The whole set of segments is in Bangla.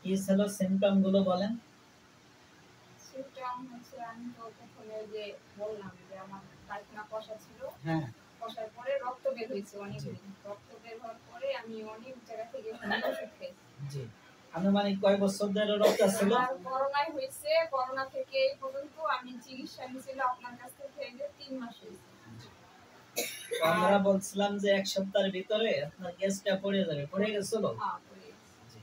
কি ছিল সিম্পটম গুলো বলেন। সিম্পটম হচ্ছে আমি তো প্রথমে যে বললাম যে আমার পায়খানা কষা ছিল, হ্যাঁ কষার পরে রক্ত বের হয়েছে অনেক, রক্ত বের হওয়ার পরে আমি অনেক জায়গা থেকে ওষুধ খেয়েছি। জি। আনুমানিক কয় বছর ধরে রোগটা ছিল? আমার করোনায় হয়েছে, করোনা থেকে এই পর্যন্ত আমি চিকিৎসা নিয়েছিল আপনার কাছ থেকে 3 মাস হয়েছে। আমরা বলছিলাম যে এক সপ্তাহের ভিতরে আপনার গ্যাসটা পড়ে যাবে, পড়ে গেছিল? হ্যাঁ পড়ে গেছে।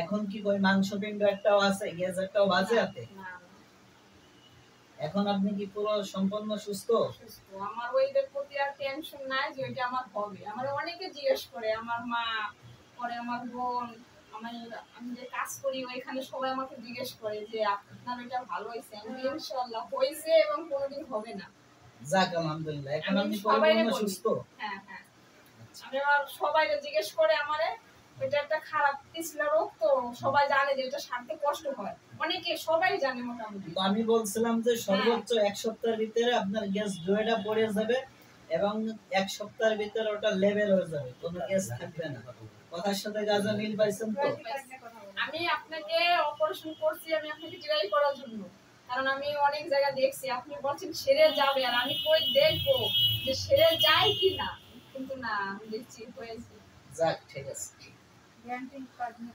এখন কি কই মাংসপিণ্ড একটাও আছে, গ্যাস একটাও বাজে আছে? না। এখন আপনি কি পুরো সম্পূর্ণ সুস্থ? সুস্থ। আমার ওইটার প্রতি আর টেনশন নাই যে ওইটা আমার হবে। আমার অনেকে জিজ্ঞেস করে, আমার মা, পরে আমার বোন, আমি যে কাজ করি ওইখানে সবাই আমাকে জিজ্ঞেস করে যে আপনার ওইটা ভালো হয়েছে। আমি ইনশাআল্লাহ হয়েছে এবং কোনোদিন হবে না। যাক আলহামদুলিল্লাহ, এখন আপনি পরিপূর্ণ সুস্থ। হ্যাঁ হ্যাঁ। আমি আর সবাইকে জিজ্ঞেস করে আমারে এটা একটা খারাপ পিছলা রোগ, তো সবাই জানে যে এটা সারতে কষ্ট হয়, অনেকে সবাই জানে মোটামুটি। তো আমি বলছিলাম যে সর্বোচ্চ এক সপ্তাহের ভিতরে আপনার গ্যাস জয়টা পড়ে যাবে এবং এক সপ্তাহের ভিতরে ওটা লেভেল হয়ে যাবে, কোনো গ্যাস থাকবে না। কথার সাথে গাজা মিল পাইছেন তো? আমি আপনাকে অপারেশন করছি, আমি আপনাকে ট্রাই করার জন্য, কারণ আমি অনেক জায়গা দেখছি আপনি বলছেন সেরে যাবে, আর আমি কই দেখবো যে সেরে যায় কি না, কিন্তু না, আমি দেখছি হয়েছে। যাক ঠিক আছে।